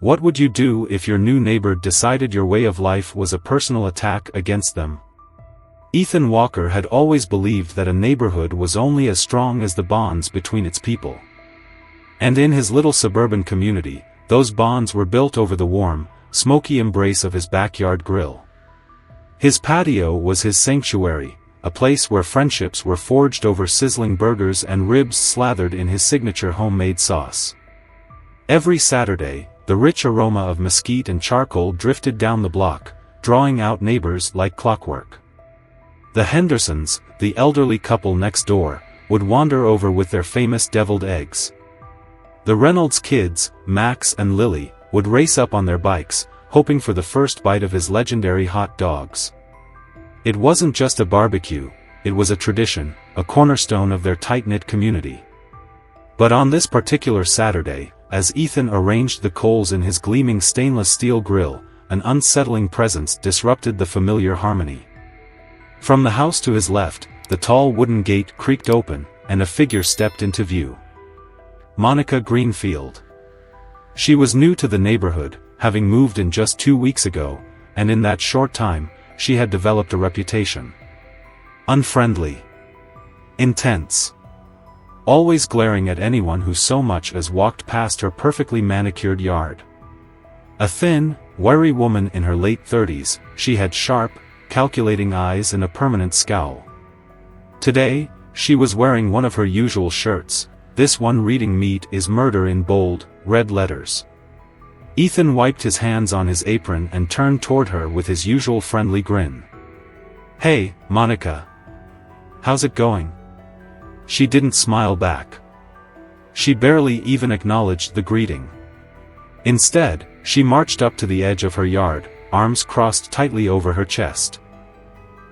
What would you do if your new neighbor decided your way of life was a personal attack against them? Ethan Walker had always believed that a neighborhood was only as strong as the bonds between its people. And in his little suburban community, those bonds were built over the warm, smoky embrace of his backyard grill. His patio was his sanctuary, a place where friendships were forged over sizzling burgers and ribs slathered in his signature homemade sauce. Every Saturday, the rich aroma of mesquite and charcoal drifted down the block, drawing out neighbors like clockwork. The Hendersons, the elderly couple next door, would wander over with their famous deviled eggs. The Reynolds kids, Max and Lily, would race up on their bikes, hoping for the first bite of his legendary hot dogs. It wasn't just a barbecue, it was a tradition, a cornerstone of their tight-knit community. But on this particular Saturday, as Ethan arranged the coals in his gleaming stainless steel grill, an unsettling presence disrupted the familiar harmony. From the house to his left, the tall wooden gate creaked open, and a figure stepped into view. Monica Greenfield. She was new to the neighborhood, having moved in just 2 weeks ago, and in that short time, she had developed a reputation. Unfriendly. Intense. Always glaring at anyone who so much as walked past her perfectly manicured yard. A thin, wiry woman in her late 30s, she had sharp, calculating eyes and a permanent scowl. Today, she was wearing one of her usual shirts, this one reading "Meat is Murder" in bold, red letters. Ethan wiped his hands on his apron and turned toward her with his usual friendly grin. "Hey, Monica. How's it going?" She didn't smile back. She barely even acknowledged the greeting. Instead, she marched up to the edge of her yard, arms crossed tightly over her chest.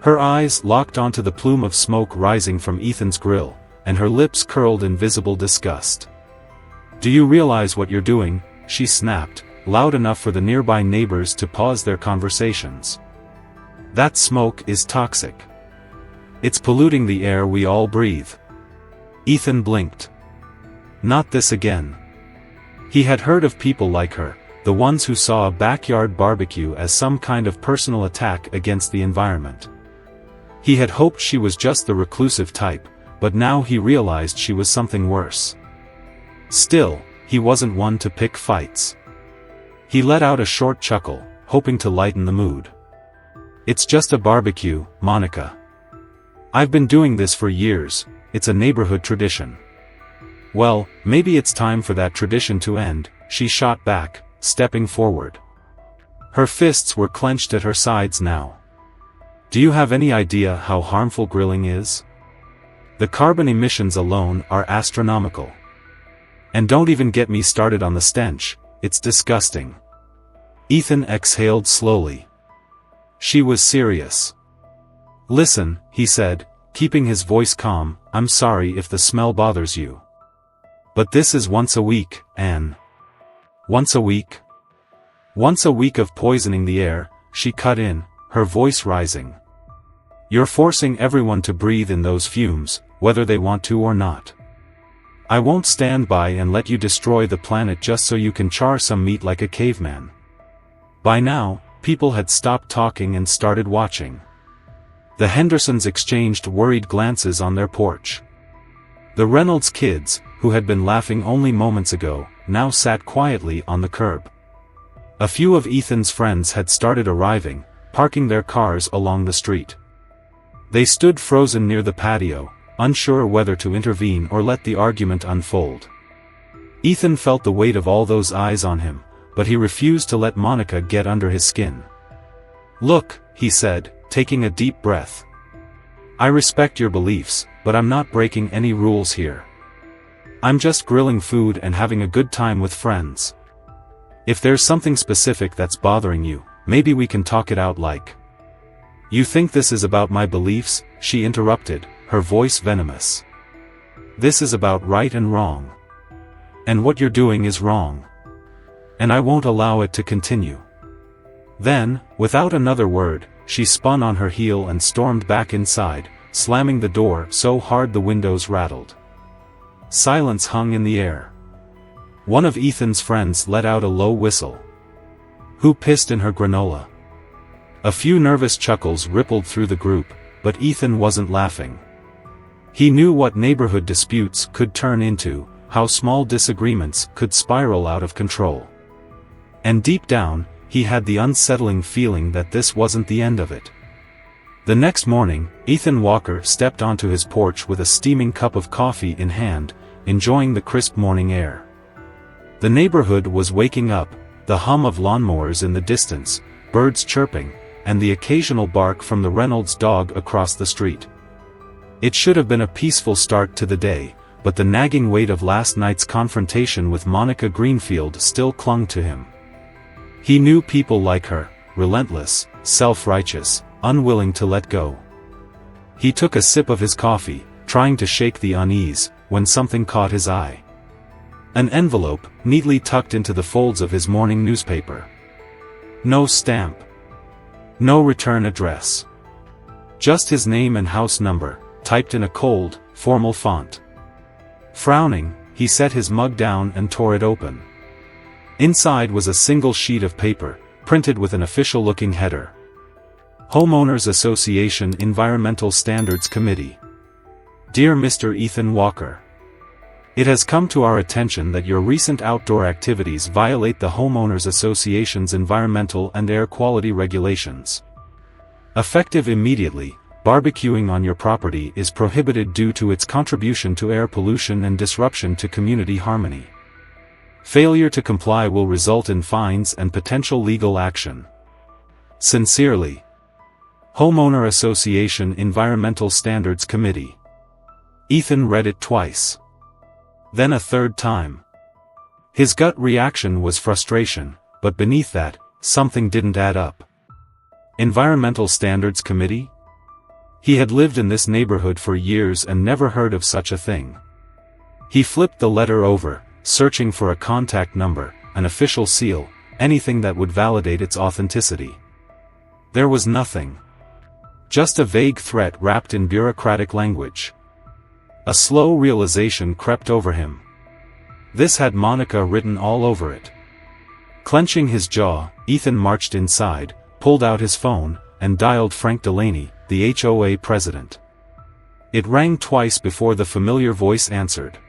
Her eyes locked onto the plume of smoke rising from Ethan's grill, and her lips curled in visible disgust. "Do you realize what you're doing?" she snapped, loud enough for the nearby neighbors to pause their conversations. "That smoke is toxic. It's polluting the air we all breathe." Ethan blinked. Not this again. He had heard of people like her, the ones who saw a backyard barbecue as some kind of personal attack against the environment. He had hoped she was just the reclusive type, but now he realized she was something worse. Still, he wasn't one to pick fights. He let out a short chuckle, hoping to lighten the mood. "It's just a barbecue, Monica. I've been doing this for years, it's a neighborhood tradition." "Well, maybe it's time for that tradition to end," she shot back, stepping forward. Her fists were clenched at her sides now. "Do you have any idea how harmful grilling is? The carbon emissions alone are astronomical. And don't even get me started on the stench, it's disgusting." Ethan exhaled slowly. She was serious. "Listen," he said, keeping his voice calm, "I'm sorry if the smell bothers you. But this is once a week, Anne." "Once a week?" "Once a week of poisoning the air," she cut in, her voice rising. "You're forcing everyone to breathe in those fumes, whether they want to or not. I won't stand by and let you destroy the planet just so you can char some meat like a caveman." By now, people had stopped talking and started watching. The Hendersons exchanged worried glances on their porch. The Reynolds kids, who had been laughing only moments ago, now sat quietly on the curb. A few of Ethan's friends had started arriving, parking their cars along the street. They stood frozen near the patio, unsure whether to intervene or let the argument unfold. Ethan felt the weight of all those eyes on him, but he refused to let Monica get under his skin. "Look," he said, taking a deep breath. "I respect your beliefs, but I'm not breaking any rules here. I'm just grilling food and having a good time with friends. If there's something specific that's bothering you, maybe we can talk it out like." "You think this is about my beliefs?" she interrupted, her voice venomous. "This is about right and wrong. And what you're doing is wrong. And I won't allow it to continue." Then, without another word, she spun on her heel and stormed back inside, slamming the door so hard the windows rattled. Silence hung in the air. One of Ethan's friends let out a low whistle. Who pissed in her granola? A few nervous chuckles rippled through the group, but Ethan wasn't laughing. He knew what neighborhood disputes could turn into, how small disagreements could spiral out of control. And deep down, he had the unsettling feeling that this wasn't the end of it. The next morning, Ethan Walker stepped onto his porch with a steaming cup of coffee in hand, enjoying the crisp morning air. The neighborhood was waking up, the hum of lawnmowers in the distance, birds chirping, and the occasional bark from the Reynolds dog across the street. It should have been a peaceful start to the day, but the nagging weight of last night's confrontation with Monica Greenfield still clung to him. He knew people like her, relentless, self-righteous, unwilling to let go. He took a sip of his coffee, trying to shake the unease, when something caught his eye. An envelope, neatly tucked into the folds of his morning newspaper. No stamp. No return address. Just his name and house number, typed in a cold, formal font. Frowning, he set his mug down and tore it open. Inside was a single sheet of paper, printed with an official-looking header. Homeowners Association Environmental Standards Committee. Dear Mr. Ethan Walker. It has come to our attention that your recent outdoor activities violate the Homeowners Association's environmental and air quality regulations. Effective immediately, barbecuing on your property is prohibited due to its contribution to air pollution and disruption to community harmony. Failure to comply will result in fines and potential legal action. Sincerely. Homeowner Association Environmental Standards Committee. Ethan read it twice. Then a third time. His gut reaction was frustration, but beneath that, something didn't add up. Environmental Standards Committee? He had lived in this neighborhood for years and never heard of such a thing. He flipped the letter over, searching for a contact number, an official seal, anything that would validate its authenticity. There was nothing. Just a vague threat wrapped in bureaucratic language. A slow realization crept over him. This had Monica written all over it. Clenching his jaw, Ethan marched inside, pulled out his phone, and dialed Frank Delaney, the HOA president. It rang twice before the familiar voice answered.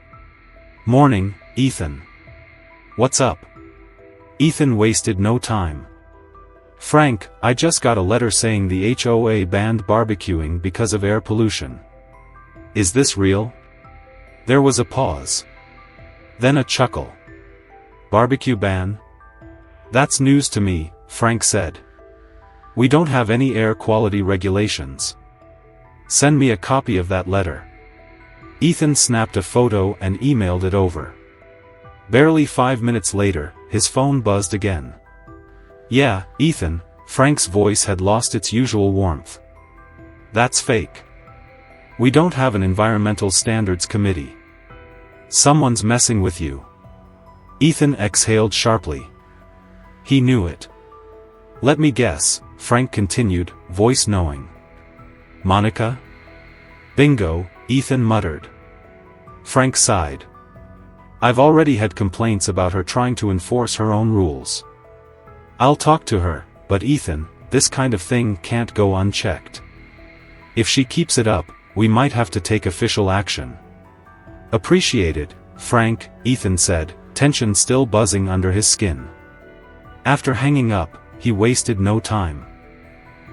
Morning, Ethan. What's up? Ethan wasted no time. Frank, I just got a letter saying the HOA banned barbecuing because of air pollution. Is this real? There was a pause. Then a chuckle. Barbecue ban? That's news to me, Frank said. We don't have any air quality regulations. Send me a copy of that letter. Ethan snapped a photo and emailed it over. Barely 5 minutes later, his phone buzzed again. Yeah, Ethan, Frank's voice had lost its usual warmth. That's fake. We don't have an environmental standards committee. Someone's messing with you. Ethan exhaled sharply. He knew it. Let me guess, Frank continued, voice knowing. Monica? Bingo, Ethan muttered. Frank sighed. I've already had complaints about her trying to enforce her own rules. I'll talk to her, but Ethan, this kind of thing can't go unchecked. If she keeps it up, we might have to take official action. Appreciated, Frank, Ethan said, tension still buzzing under his skin. After hanging up, he wasted no time.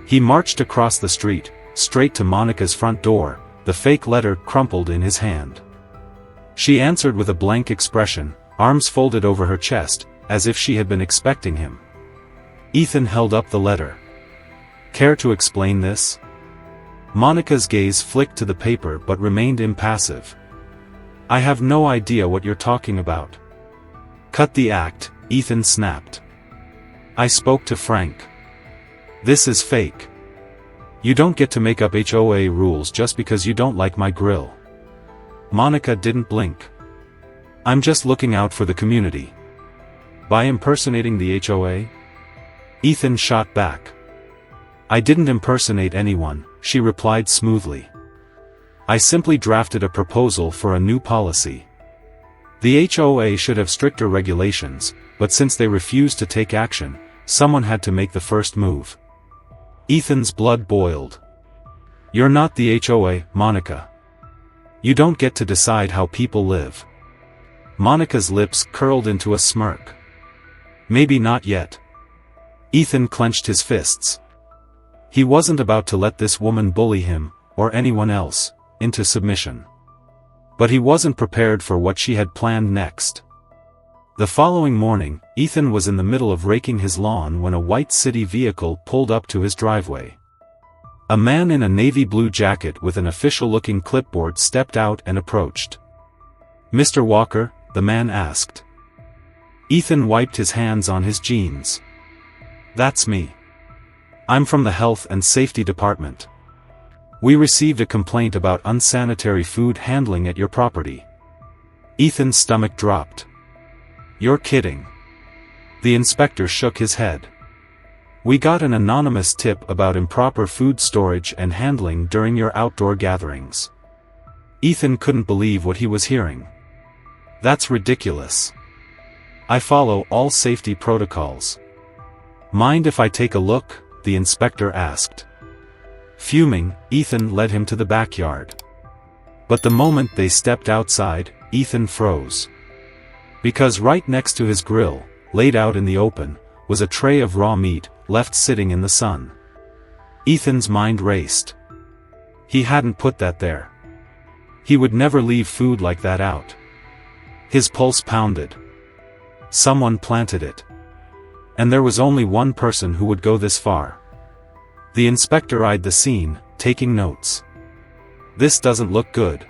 He marched across the street, straight to Monica's front door, the fake letter crumpled in his hand. She answered with a blank expression, arms folded over her chest, as if she had been expecting him. Ethan held up the letter. Care to explain this? Monica's gaze flicked to the paper but remained impassive. I have no idea what you're talking about. Cut the act, Ethan snapped. I spoke to Frank. This is fake. You don't get to make up HOA rules just because you don't like my grill. Monica didn't blink. I'm just looking out for the community. By impersonating the HOA? Ethan shot back. I didn't impersonate anyone, she replied smoothly. I simply drafted a proposal for a new policy. The HOA should have stricter regulations, but since they refused to take action, someone had to make the first move. Ethan's blood boiled. "You're not the HOA, Monica. You don't get to decide how people live." Monica's lips curled into a smirk. "Maybe not yet." Ethan clenched his fists. He wasn't about to let this woman bully him, or anyone else, into submission. But he wasn't prepared for what she had planned next. The following morning, Ethan was in the middle of raking his lawn when a white city vehicle pulled up to his driveway. A man in a navy blue jacket with an official-looking clipboard stepped out and approached. "Mr. Walker?" the man asked. Ethan wiped his hands on his jeans. "That's me. I'm from the Health and Safety Department. We received a complaint about unsanitary food handling at your property." Ethan's stomach dropped. "You're kidding." The inspector shook his head. "We got an anonymous tip about improper food storage and handling during your outdoor gatherings." Ethan couldn't believe what he was hearing. "That's ridiculous. I follow all safety protocols." "Mind if I take a look?" the inspector asked. Fuming, Ethan led him to the backyard. But the moment they stepped outside, Ethan froze. Because right next to his grill, laid out in the open, was a tray of raw meat, left sitting in the sun. Ethan's mind raced. He hadn't put that there. He would never leave food like that out. His pulse pounded. Someone planted it. And there was only one person who would go this far. The inspector eyed the scene, taking notes. "This doesn't look good."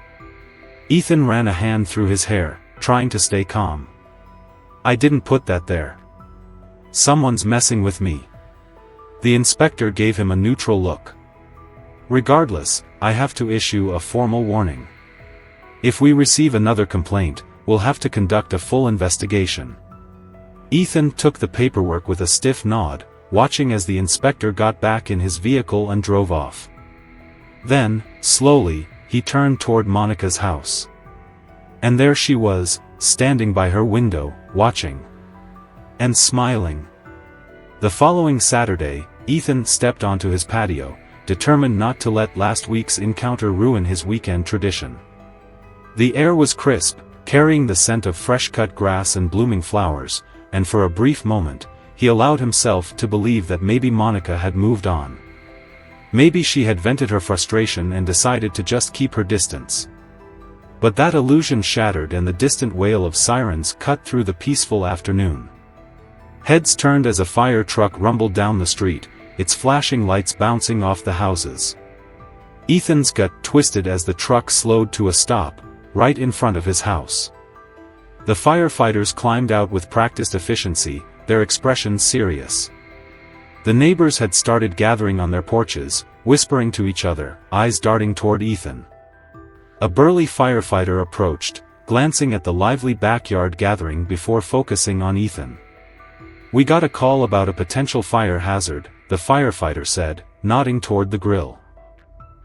Ethan ran a hand through his hair, trying to stay calm. "I didn't put that there. Someone's messing with me." The inspector gave him a neutral look. "Regardless, I have to issue a formal warning. If we receive another complaint, we'll have to conduct a full investigation." Ethan took the paperwork with a stiff nod, watching as the inspector got back in his vehicle and drove off. Then, slowly, he turned toward Monica's house. And there she was, standing by her window, watching. And smiling. The following Saturday, Ethan stepped onto his patio, determined not to let last week's encounter ruin his weekend tradition. The air was crisp, carrying the scent of fresh-cut grass and blooming flowers, and for a brief moment, he allowed himself to believe that maybe Monica had moved on. Maybe she had vented her frustration and decided to just keep her distance. But that illusion shattered and the distant wail of sirens cut through the peaceful afternoon. Heads turned as a fire truck rumbled down the street, its flashing lights bouncing off the houses. Ethan's gut twisted as the truck slowed to a stop, right in front of his house. The firefighters climbed out with practiced efficiency, their expressions serious. The neighbors had started gathering on their porches, whispering to each other, eyes darting toward Ethan. A burly firefighter approached, glancing at the lively backyard gathering before focusing on Ethan. "We got a call about a potential fire hazard," the firefighter said, nodding toward the grill.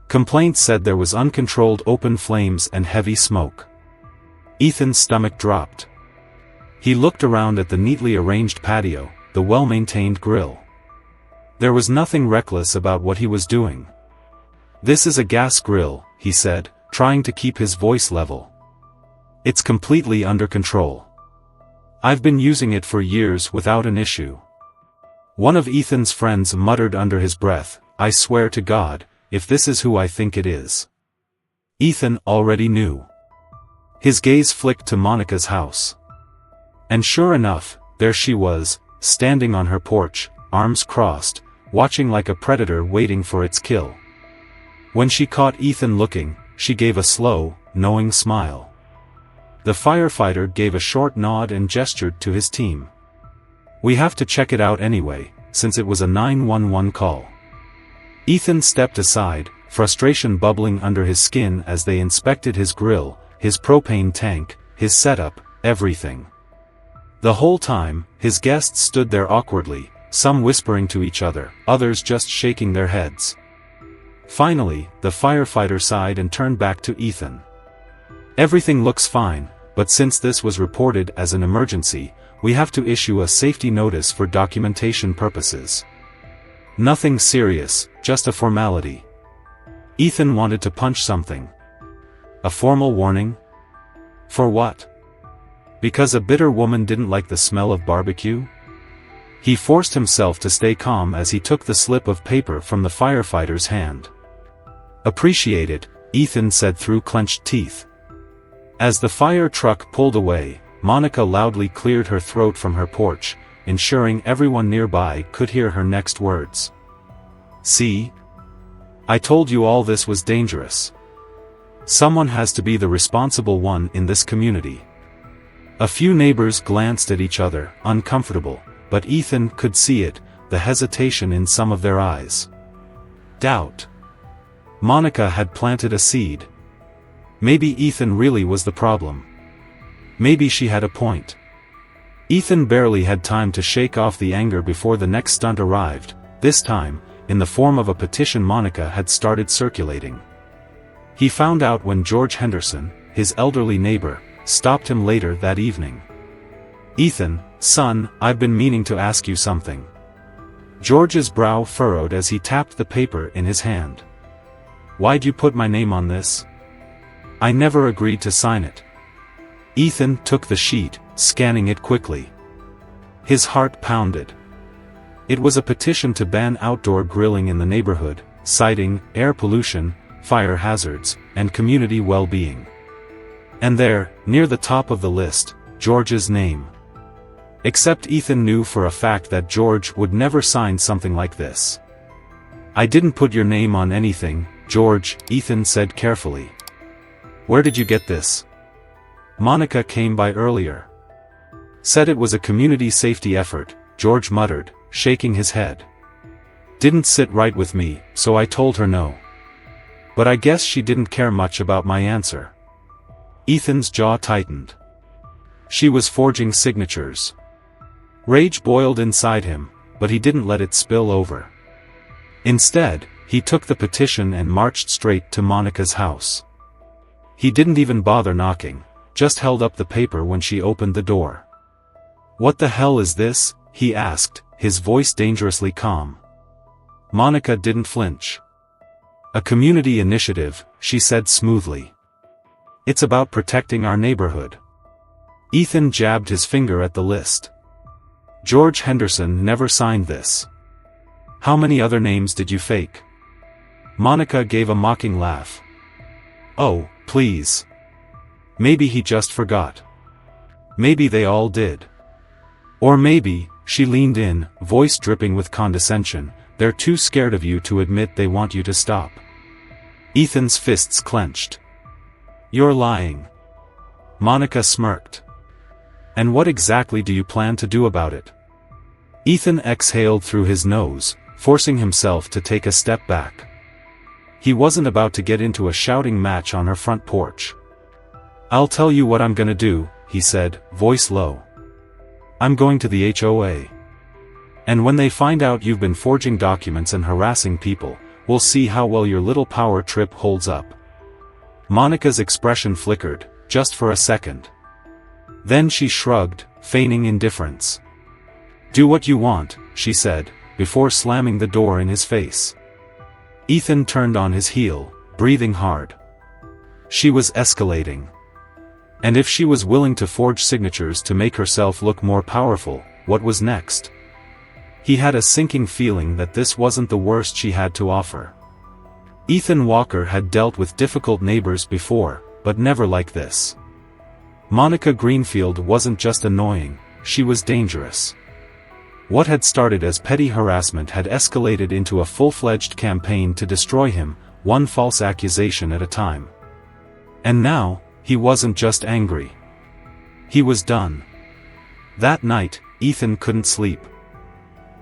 Complaints said there was uncontrolled open flames and heavy smoke. Ethan's stomach dropped. He looked around at the neatly arranged patio, the well-maintained grill. There was nothing reckless about what he was doing. "This is a gas grill," he said, trying to keep his voice level. "It's completely under control. I've been using it for years without an issue." One of Ethan's friends muttered under his breath, "I swear to God, if this is who I think it is." Ethan already knew. His gaze flicked to Monica's house. And sure enough, there she was, standing on her porch, arms crossed, watching like a predator waiting for its kill. When she caught Ethan looking, she gave a slow, knowing smile. The firefighter gave a short nod and gestured to his team. "We have to check it out anyway, since it was a 911 call." Ethan stepped aside, frustration bubbling under his skin as they inspected his grill, his propane tank, his setup, everything. The whole time, his guests stood there awkwardly, some whispering to each other, others just shaking their heads. Finally, the firefighter sighed and turned back to Ethan. "Everything looks fine, but since this was reported as an emergency, we have to issue a safety notice for documentation purposes. Nothing serious, just a formality. Ethan wanted to punch something. A formal warning? For what? Because a bitter woman didn't like the smell of barbecue? He forced himself to stay calm as he took the slip of paper from the firefighter's hand. Appreciate it, Ethan said through clenched teeth. As the fire truck pulled away, Monica loudly cleared her throat from her porch, ensuring everyone nearby could hear her next words. See? I told you all this was dangerous. Someone has to be the responsible one in this community. A few neighbors glanced at each other, uncomfortable, but Ethan could see it, the hesitation in some of their eyes. Doubt. Monica had planted a seed. Maybe Ethan really was the problem. Maybe she had a point. Ethan barely had time to shake off the anger before the next stunt arrived, this time, in the form of a petition Monica had started circulating. He found out when George Henderson, his elderly neighbor, stopped him later that evening. Ethan, son, I've been meaning to ask you something. George's brow furrowed as he tapped the paper in his hand. Why'd you put my name on this? I never agreed to sign it. Ethan took the sheet, scanning it quickly. His heart pounded. It was a petition to ban outdoor grilling in the neighborhood, citing air pollution, fire hazards, and community well-being. And there, near the top of the list, George's name. Except Ethan knew for a fact that George would never sign something like this. I didn't put your name on anything, George, Ethan said carefully. Where did you get this? Monica came by earlier. Said it was a community safety effort, George muttered, shaking his head. Didn't sit right with me, so I told her no. But I guess she didn't care much about my answer. Ethan's jaw tightened. She was forging signatures. Rage boiled inside him, but he didn't let it spill over. Instead, he took the petition and marched straight to Monica's house. He didn't even bother knocking, just held up the paper when she opened the door. What the hell is this? He asked, his voice dangerously calm. Monica didn't flinch. A community initiative, she said smoothly. It's about protecting our neighborhood. Ethan jabbed his finger at the list. George Henderson never signed this. How many other names did you fake? Monica gave a mocking laugh. Oh, please. Maybe he just forgot. Maybe they all did. Or maybe, she leaned in, voice dripping with condescension, they're too scared of you to admit they want you to stop. Ethan's fists clenched. You're lying. Monica smirked. And what exactly do you plan to do about it? Ethan exhaled through his nose, forcing himself to take a step back. He wasn't about to get into a shouting match on her front porch. I'll tell you what I'm gonna do, he said, voice low. I'm going to the HOA. And when they find out you've been forging documents and harassing people, we'll see how well your little power trip holds up. Monica's expression flickered, just for a second. Then she shrugged, feigning indifference. Do what you want, she said, before slamming the door in his face. Ethan turned on his heel, breathing hard. She was escalating. And if she was willing to forge signatures to make herself look more powerful, what was next? He had a sinking feeling that this wasn't the worst she had to offer. Ethan Walker had dealt with difficult neighbors before, but never like this. Monica Greenfield wasn't just annoying, she was dangerous. What had started as petty harassment had escalated into a full-fledged campaign to destroy him, one false accusation at a time. And now, he wasn't just angry. He was done. That night, Ethan couldn't sleep.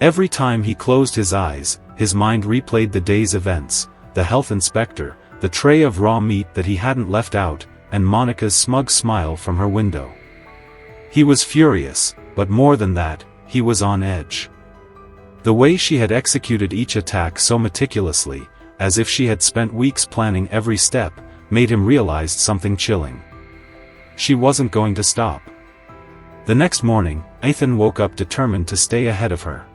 Every time he closed his eyes, his mind replayed the day's events, the health inspector, the tray of raw meat that he hadn't left out, and Monica's smug smile from her window. He was furious, but more than that, he was on edge. The way she had executed each attack so meticulously, as if she had spent weeks planning every step, made him realize something chilling. she wasn't going to stop. The next morning, Ethan woke up determined to stay ahead of her.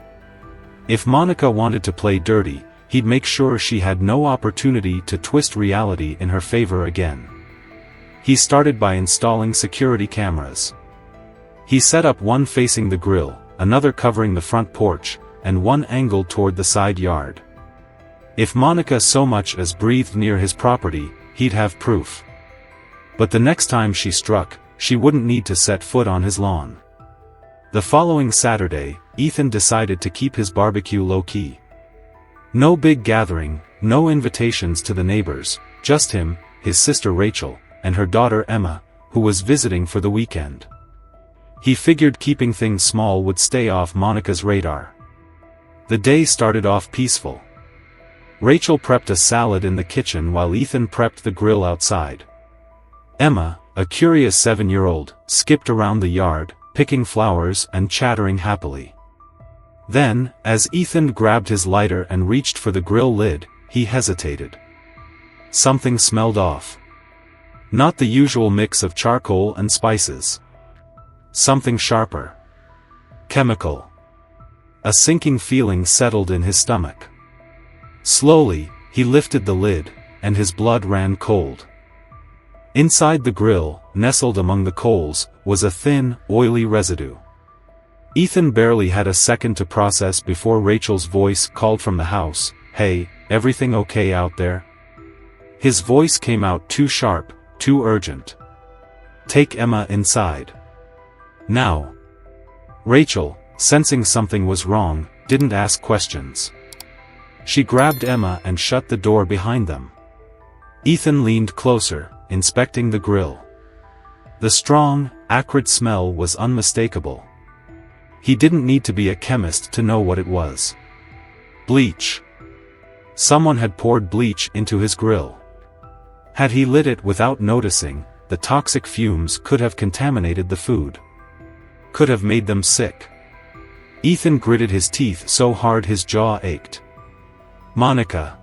If Monica wanted to play dirty, he'd make sure she had no opportunity to twist reality in her favor again. He started by installing security cameras. He set up one facing the grill, another covering the front porch, and one angled toward the side yard. If Monica so much as breathed near his property, he'd have proof. But the next time she struck, she wouldn't need to set foot on his lawn. The following Saturday, Ethan decided to keep his barbecue low-key. No big gathering, no invitations to the neighbors, just him, his sister Rachel, and her daughter Emma, who was visiting for the weekend. He figured keeping things small would stay off Monica's radar. The day started off peaceful. Rachel prepped a salad in the kitchen while Ethan prepped the grill outside. Emma, a curious 7-year-old, skipped around the yard, picking flowers and chattering happily. Then, as Ethan grabbed his lighter and reached for the grill lid, he hesitated. Something smelled off. Not the usual mix of charcoal and spices. Something sharper. Chemical. A sinking feeling settled in his stomach. Slowly, he lifted the lid, and his blood ran cold. Inside the grill, nestled among the coals, was a thin, oily residue. Ethan barely had a second to process before Rachel's voice called from the house, "Hey, everything okay out there?" His voice came out too sharp, too urgent. "Take Emma inside. Now." Rachel, sensing something was wrong, didn't ask questions. She grabbed Emma and shut the door behind them. Ethan leaned closer, inspecting the grill. The strong, acrid smell was unmistakable. He didn't need to be a chemist to know what it was. Bleach. Someone had poured bleach into his grill. Had he lit it without noticing, the toxic fumes could have contaminated the food. Could have made them sick. Ethan gritted his teeth so hard his jaw ached. Monica.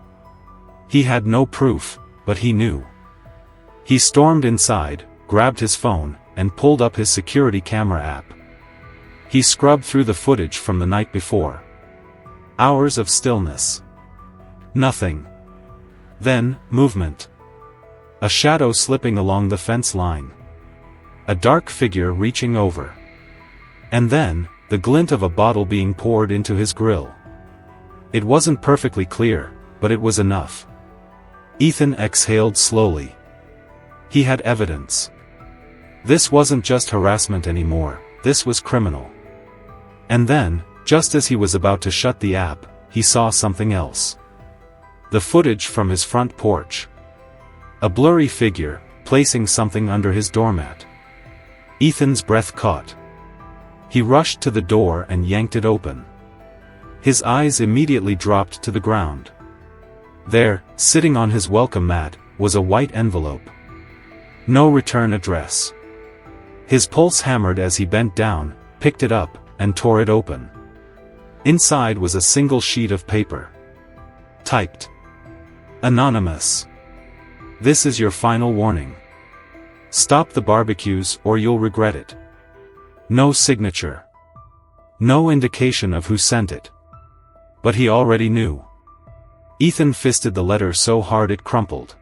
He had no proof, but he knew. He stormed inside, grabbed his phone, and pulled up his security camera app. He scrubbed through the footage from the night before. Hours of stillness. Nothing. Then, movement. A shadow slipping along the fence line. A dark figure reaching over. And then, the glint of a bottle being poured into his grill. It wasn't perfectly clear, but it was enough. Ethan exhaled slowly. He had evidence. This wasn't just harassment anymore, this was criminal. And then, just as he was about to shut the app, he saw something else. The footage from his front porch. A blurry figure, placing something under his doormat. Ethan's breath caught. He rushed to the door and yanked it open. His eyes immediately dropped to the ground. There, sitting on his welcome mat, was a white envelope. No return address. His pulse hammered as he bent down, picked it up, and tore it open. Inside was a single sheet of paper. Typed. Anonymous. This is your final warning. Stop the barbecues or you'll regret it. No signature. No indication of who sent it. But he already knew. Ethan fisted the letter so hard it crumpled.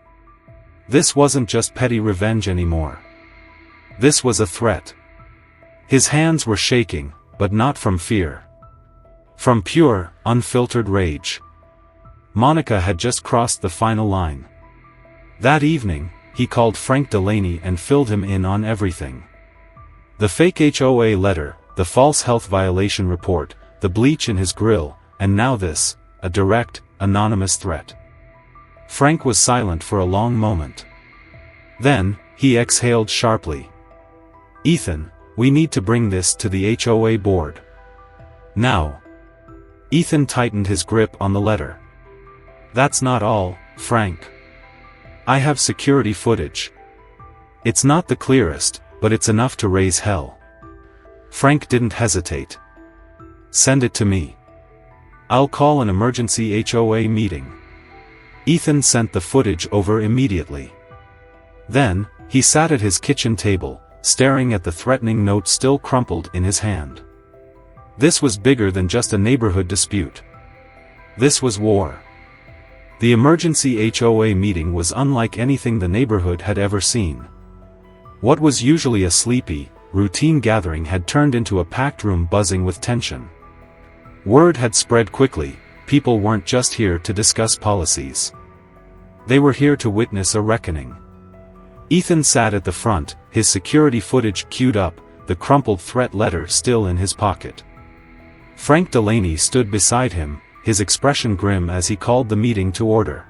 This wasn't just petty revenge anymore. This was a threat. His hands were shaking, but not from fear. From pure, unfiltered rage. Monica had just crossed the final line. That evening, he called Frank Delaney and filled him in on everything. The fake HOA letter, the false health violation report, the bleach in his grill, and now this, a direct, anonymous threat. Frank was silent for a long moment. Then, he exhaled sharply. Ethan, we need to bring this to the HOA board. Now. Ethan tightened his grip on the letter. That's not all, Frank. I have security footage. It's not the clearest, but it's enough to raise hell. Frank didn't hesitate. Send it to me. I'll call an emergency HOA meeting. Ethan sent the footage over immediately. Then, he sat at his kitchen table, staring at the threatening note still crumpled in his hand. This was bigger than just a neighborhood dispute. This was war. The emergency HOA meeting was unlike anything the neighborhood had ever seen. What was usually a sleepy, routine gathering had turned into a packed room buzzing with tension. Word had spread quickly, people weren't just here to discuss policies. They were here to witness a reckoning. Ethan sat at the front, his security footage queued up, the crumpled threat letter still in his pocket. Frank Delaney stood beside him, his expression grim as he called the meeting to order.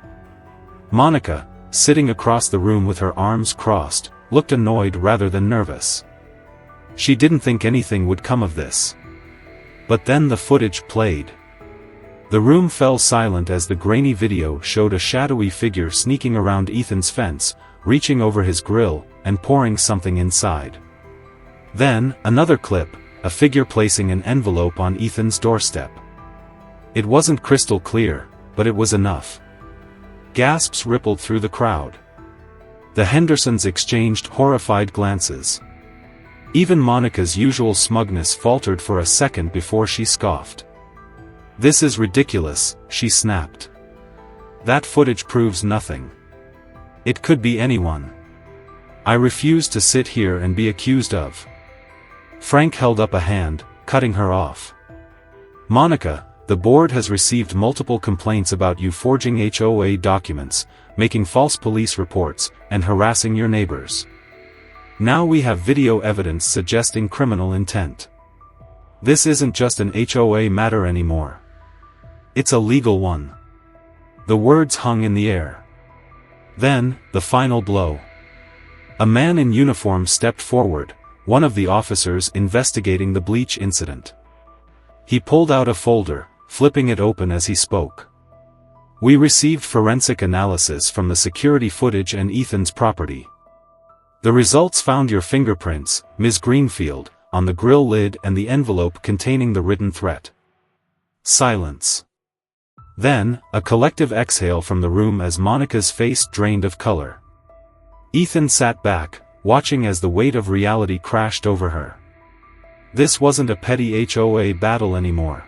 Monica, sitting across the room with her arms crossed, looked annoyed rather than nervous. She didn't think anything would come of this. But then the footage played. The room fell silent as the grainy video showed a shadowy figure sneaking around Ethan's fence, reaching over his grill, and pouring something inside. Then, another clip, a figure placing an envelope on Ethan's doorstep. It wasn't crystal clear, but it was enough. Gasps rippled through the crowd. The Hendersons exchanged horrified glances. Even Monica's usual smugness faltered for a second before she scoffed. "This is ridiculous," she snapped. "That footage proves nothing. It could be anyone. I refuse to sit here and be accused of." Frank held up a hand, cutting her off. "Monica, the board has received multiple complaints about you forging HOA documents, making false police reports, and harassing your neighbors. Now we have video evidence suggesting criminal intent. This isn't just an HOA matter anymore. It's a legal one." The words hung in the air. Then, the final blow. A man in uniform stepped forward, one of the officers investigating the bleach incident. He pulled out a folder, flipping it open as he spoke. "We received forensic analysis from the security footage and Ethan's property. The results found your fingerprints, Ms. Greenfield, on the grill lid and the envelope containing the written threat." Silence. Then, a collective exhale from the room as Monica's face drained of color. Ethan sat back, watching as the weight of reality crashed over her. This wasn't a petty HOA battle anymore.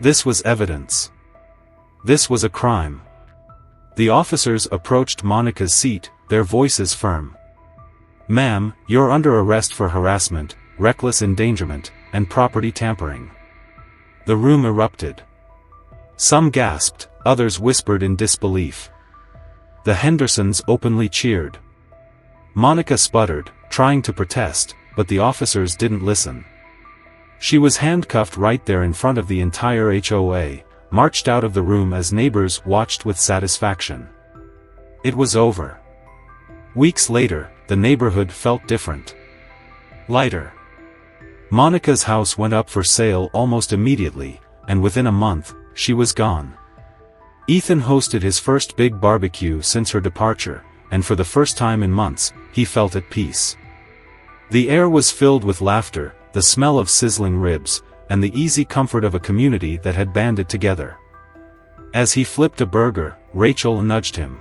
This was evidence. This was a crime. The officers approached Monica's seat, their voices firm. "Ma'am, you're under arrest for harassment, reckless endangerment, and property tampering." The room erupted. Some gasped, others whispered in disbelief. The Hendersons openly cheered. Monica sputtered, trying to protest, but the officers didn't listen. She was handcuffed right there in front of the entire HOA, marched out of the room as neighbors watched with satisfaction. It was over. Weeks later, the neighborhood felt different. Lighter. Monica's house went up for sale almost immediately, and within a month, she was gone. Ethan hosted his first big barbecue since her departure, and for the first time in months, he felt at peace. The air was filled with laughter, the smell of sizzling ribs, and the easy comfort of a community that had banded together. As he flipped a burger, Rachel nudged him.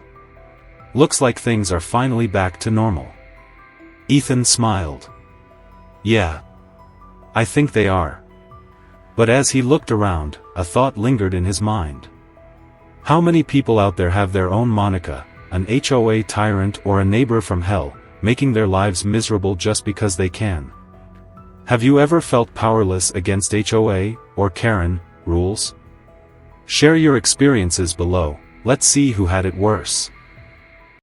"Looks like things are finally back to normal." Ethan smiled. "Yeah. I think they are." But as he looked around, a thought lingered in his mind. How many people out there have their own Monica, an HOA tyrant or a neighbor from hell, making their lives miserable just because they can? Have you ever felt powerless against HOA, or Karen, rules? Share your experiences below, let's see who had it worse.